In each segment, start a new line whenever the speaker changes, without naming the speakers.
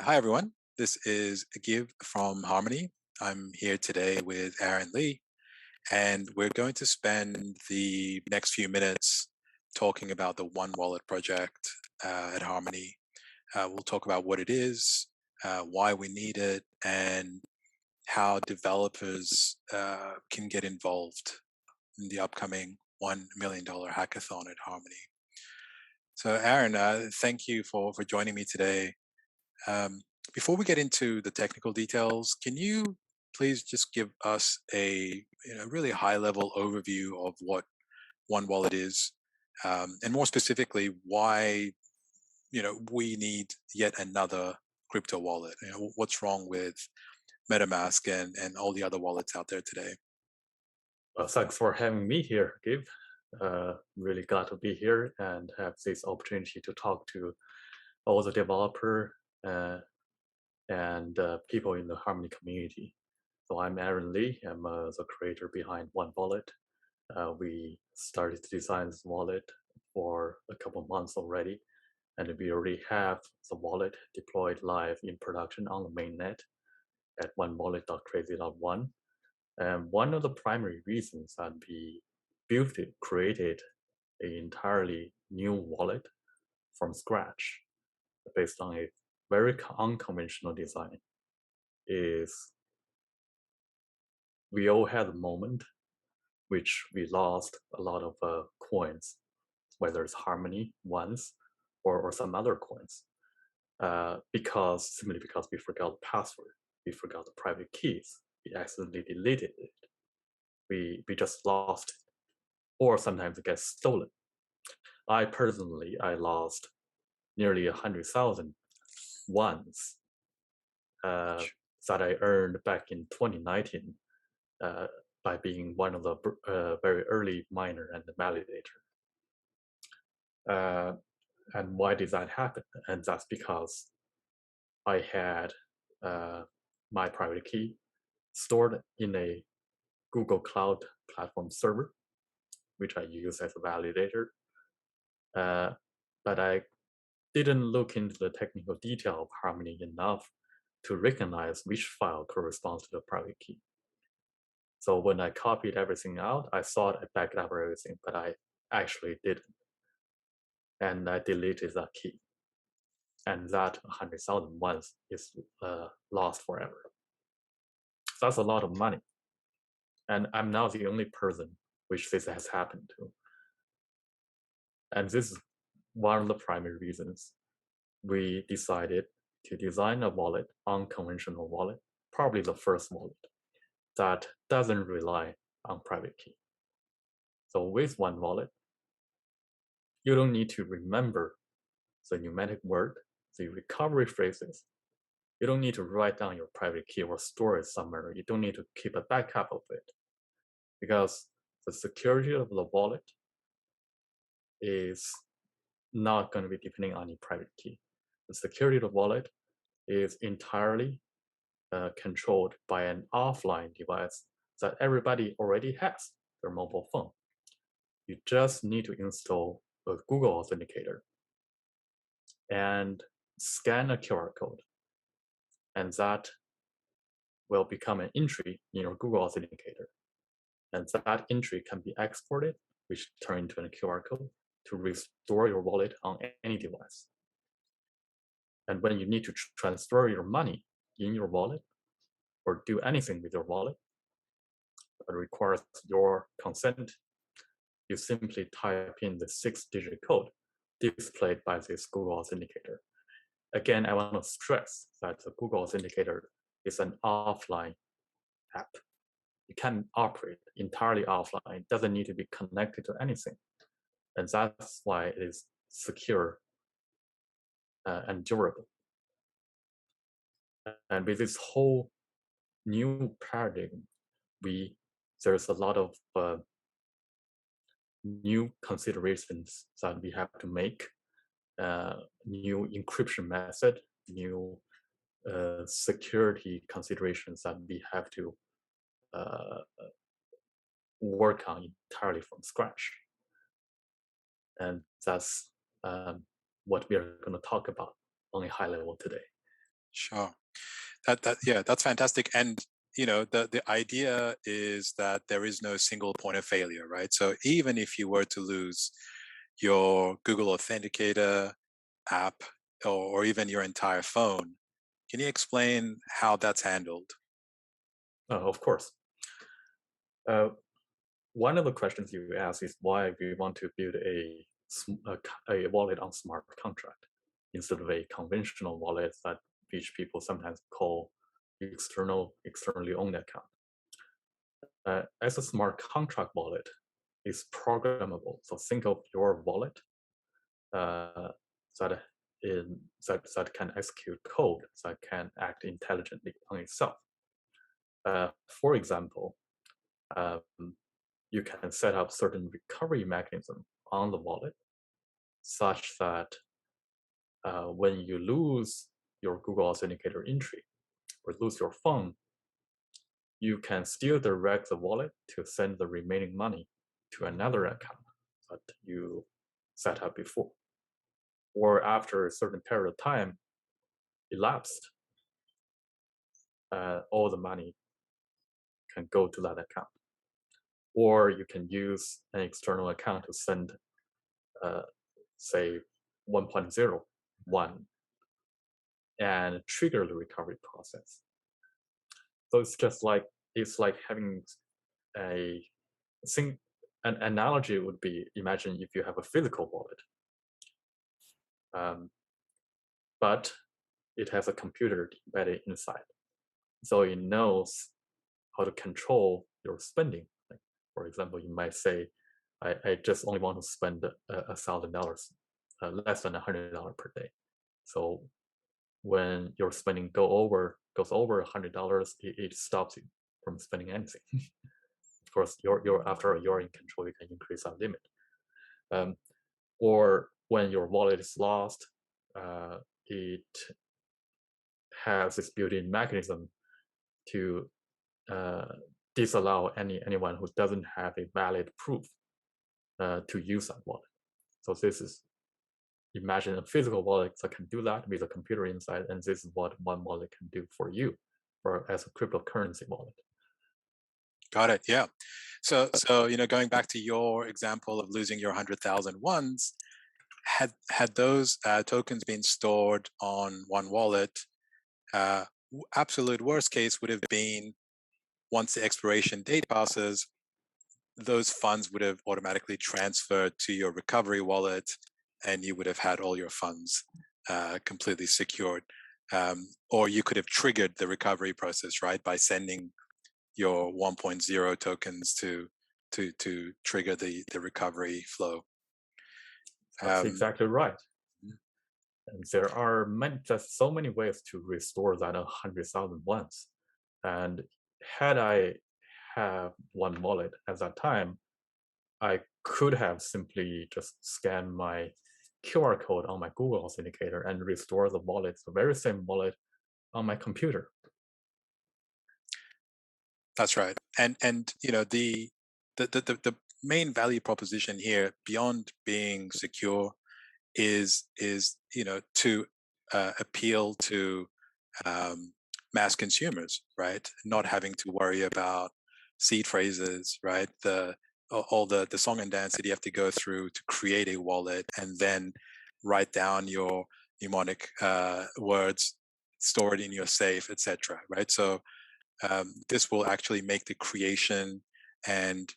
Hi, everyone. This is Give from Harmony. I'm here today with Aaron Lee, and we're going to spend the next few minutes talking about the 1Wallet project at Harmony. We'll talk about what it is, why we need it, and how developers can get involved in the upcoming $1 million hackathon at Harmony. So, Aaron, thank you for joining me today. Um, Before we get into the technical details, can you please just give us a really high level overview of what 1Wallet is, and more specifically, why we need yet another crypto wallet? What's wrong with MetaMask and all the other wallets out there today?
Thanks for having me here, Gabe. Really glad to be here and have this opportunity to talk to all the developer and people in the Harmony community. So I'm Aaron Lee. I'm the creator behind 1Wallet. We started to design this wallet for a couple months already, and we already have the wallet deployed live in production on the mainnet at 1wallet.crazy.one. And one of the primary reasons that we created an entirely new wallet from scratch based on a very unconventional design is we all had a moment which we lost a lot of coins, whether it's Harmony ones or some other coins, simply because we forgot the password, we forgot the private keys, we accidentally deleted it, we just lost it, or sometimes it gets stolen. I personally lost nearly 100,000 once that I earned back in 2019 by being one of the very early miner and the validator. And why did that happen? And that's because I had my private key stored in a Google Cloud Platform server, which I use as a validator. But I didn't look into the technical detail of Harmony enough to recognize which file corresponds to the private key. So when I copied everything out, I thought I backed up everything, but I actually didn't. And I deleted that key. And that 100,000 once is lost forever. That's a lot of money. And I'm not the only person which this has happened to. And this is one of the primary reasons we decided to design a wallet, unconventional wallet, probably the first wallet, that doesn't rely on private key. So with 1Wallet, you don't need to remember the pneumatic word, the recovery phrases. You don't need to write down your private key or store it somewhere. You don't need to keep a backup of it, because the security of the wallet is not going to be depending on your private key. The security of the wallet is entirely controlled by an offline device that everybody already has, their mobile phone. You just need to install a Google Authenticator and scan a QR code, and that will become an entry in your Google Authenticator. And that entry can be exported, which turn into a QR code to restore your wallet on any device. And when you need to transfer your money in your wallet or do anything with your wallet that requires your consent, you simply type in the 6-digit code displayed by this Google Authenticator. Again, I want to stress that the Google Authenticator is an offline app. You can operate entirely offline. It doesn't need to be connected to anything. And that's why it is secure and durable. And with this whole new paradigm, there's a lot of new considerations that we have to make, new encryption method, new security considerations that we have to work on entirely from scratch. And that's what we are going to talk about on a high level today.
Sure. Yeah, that's fantastic. And the idea is that there is no single point of failure, right? So even if you were to lose your Google Authenticator app or even your entire phone, can you explain how that's handled?
Of course. Uh, One of the questions you ask is why we want to build a wallet on smart contract instead of a conventional wallet that which people sometimes call externally owned account. As a smart contract wallet, is programmable. So think of your wallet uh, that that can execute code that can act intelligently on itself. For example, um, you can set up certain recovery mechanism on the wallet such that when you lose your Google Authenticator entry or lose your phone, you can still direct the wallet to send the remaining money to another account that you set up before. Or after a certain period of time elapsed, all the money can go to that account. Or you can use an external account to send, say, 1.01 and trigger the recovery process. So it's like having a thing. An analogy would be, imagine if you have a physical wallet, um, but it has a computer embedded inside, so it knows how to control your spending. Like, for example, you might say, I just only want to spend $1,000, less than $100 per day. So when your spending goes over $100, it stops you from spending anything. Of course, you're after you're in control, you can increase that limit. Um, or when your wallet is lost, it has this built-in mechanism to uh, disallow anyone who doesn't have a valid proof to use that wallet. So this is, imagine a physical wallet that can do that with a computer inside, and this is what 1Wallet can do for you, or as a cryptocurrency wallet.
Got it. Yeah. So going back to your example of losing your 100,000 ones, had those tokens been stored on 1Wallet, absolute worst case would have been once the expiration date passes, those funds would have automatically transferred to your recovery wallet, and you would have had all your funds completely secured. Or you could have triggered the recovery process, right, by sending your 1.0 tokens to trigger the recovery flow.
That's exactly right.
Mm.
And there are just so many ways to restore that 100,000 once. And had I have 1Wallet at that time, I could have simply just scanned my QR code on my Google Authenticator and restore the wallet, the very same wallet, on my computer.
That's right. And the main value proposition here, beyond being secure, is to appeal to mass consumers, right? Not having to worry about seed phrases, right? All the song and dance that you have to go through to create a wallet, and then write down your mnemonic words, store it in your safe, etc. Right? So this will actually make the creation and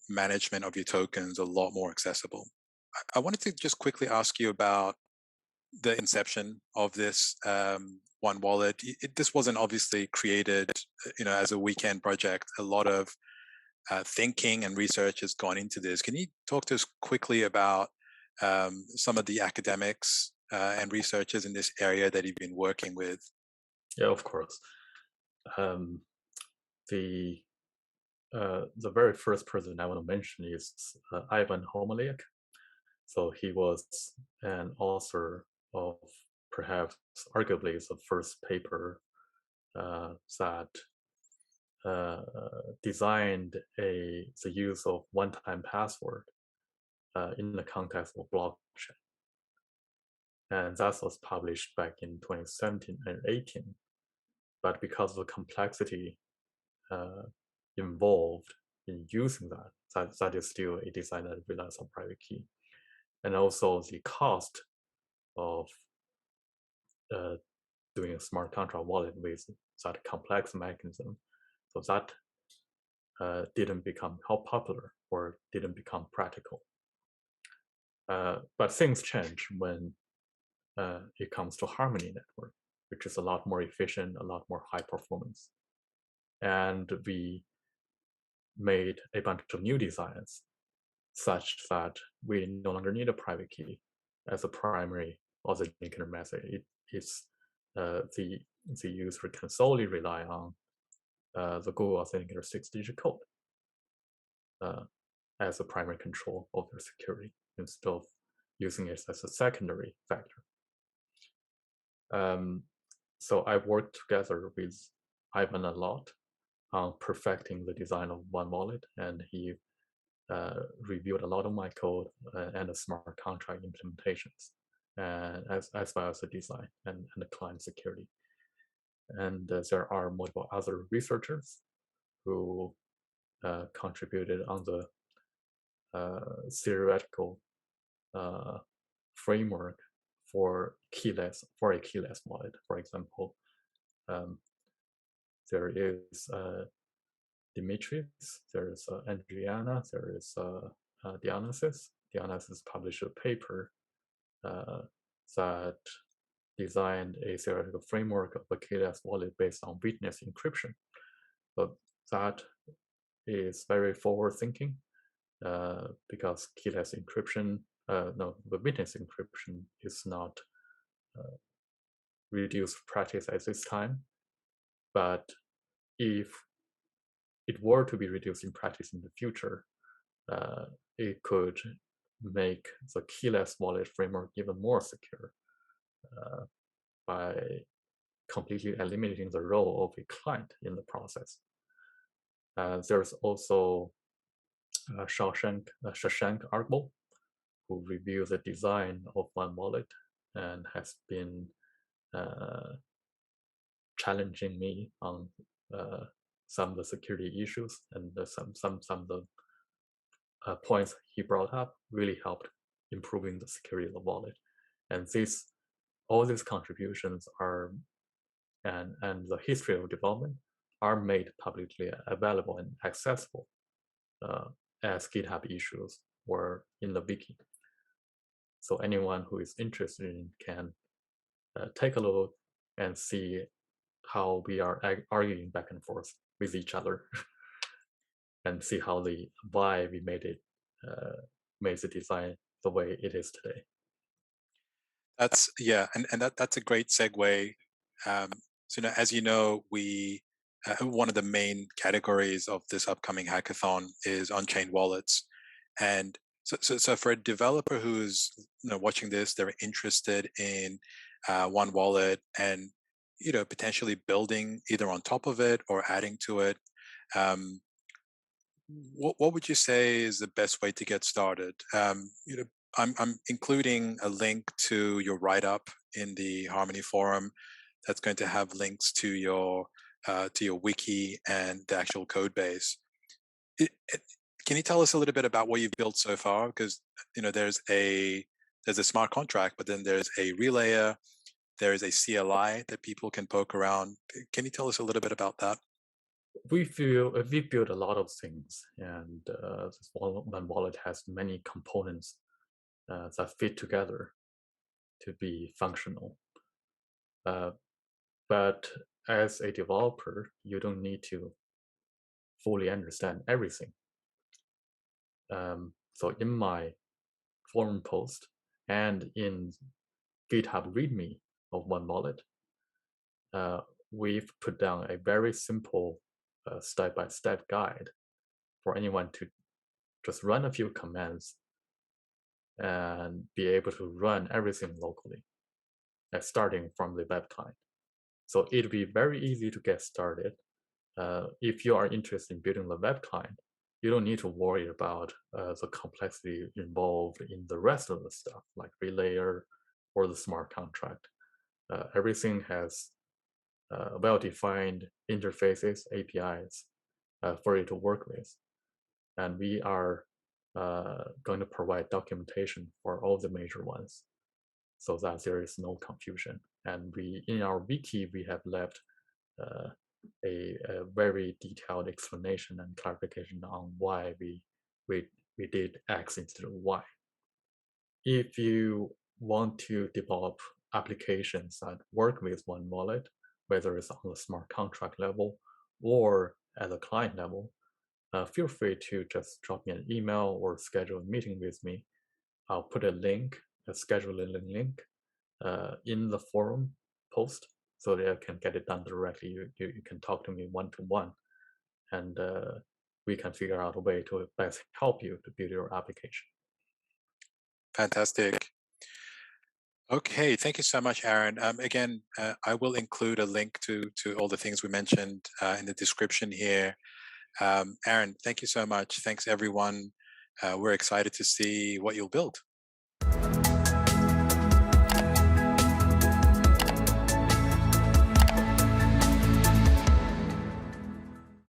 management of your tokens a lot more accessible. I wanted to just quickly ask you about the inception of this 1Wallet. This wasn't obviously created, as a weekend project. A lot of thinking and research has gone into this. Can you talk to us quickly about some of the academics and researchers in this area that you've been working with?
Yeah, of course. Um, the the very first person I want to mention is Ivan Homoliak. So he was an author of perhaps arguably the first paper that designed the use of one-time password in the context of blockchain. and that was published back in 2017 and 18. But because of the complexity involved in using that is still a design that relies on private key. And also the cost of doing a smart contract wallet with that complex mechanism. So that didn't become how popular or didn't become practical. But things change when it comes to Harmony network, which is a lot more efficient, a lot more high performance. And we made a bunch of new designs such that we no longer need a private key as a primary authenticator method. It's the user can solely rely on the Google Authenticator 6-digit code as a primary control of their security instead of using it as a secondary factor. So I worked together with Ivan a lot on perfecting the design of 1Wallet, and he reviewed a lot of my code and the smart contract implementations, as well as the design and the client security. And there are multiple other researchers who contributed on the theoretical framework for a keyless wallet. For example, there is Demetrius, there is Adriana, there is Dionysus. Dionysus published a paper that designed a theoretical framework of a keyless wallet based on witness encryption. But that is very forward-thinking because keyless encryption, the witness encryption is not reduced practice at this time. But if it were to be reduced in practice in the future, it could make the keyless wallet framework even more secure by completely eliminating the role of a client in the process. There's also Shashank Arbol, who reviewed the design of 1Wallet and has been challenging me on some of the security issues, and some of the points he brought up really helped improving the security of the wallet. And all these contributions are and the history of development are made publicly available and accessible as GitHub issues or in the wiki. So anyone who is interested in can take a look and see how we are arguing back and forth with each other and see why we made the design the way it is today.
That's that's a great segue. So as you know, we one of the main categories of this upcoming hackathon is on-chain wallets, and so for a developer who's watching this, they're interested in 1Wallet and potentially building either on top of it or adding to it. What would you say is the best way to get started? I'm including a link to your write-up in the Harmony forum that's going to have links to your wiki and the actual code base. Can you tell us a little bit about what you've built so far? Because there's a smart contract, but then there's a relayer, there is a CLI that people can poke around. Can you tell us a little bit about that?
We built a lot of things, and this 1Wallet has many components that fit together to be functional. But as a developer, you don't need to fully understand everything. So in my forum post and in GitHub README of 1Wallet, we've put down a very simple step-by-step guide for anyone to just run a few commands and be able to run everything locally, starting from the web client. So it'll be very easy to get started. If you are interested in building the web client, you don't need to worry about the complexity involved in the rest of the stuff, like relayer, or the smart contract. Everything has well-defined interfaces, APIs for you to work with. And we are going to provide documentation for all the major ones so that there is no confusion. And in our wiki, we have left a very detailed explanation and clarification on why we did X instead of Y. If you want to develop applications that work with 1Wallet, whether it's on the smart contract level or at the client level, feel free to just drop me an email or schedule a meeting with me. I'll put a link, a scheduling link, in the forum post so that I can get it done directly. You can talk to me one-to-one, and we can figure out a way to best help you to build your application.
Fantastic. Okay, thank you so much, Aaron. Again, I will include a link to all the things we mentioned in the description here. Aaron, thank you so much. Thanks, everyone. We're excited to see what you'll build.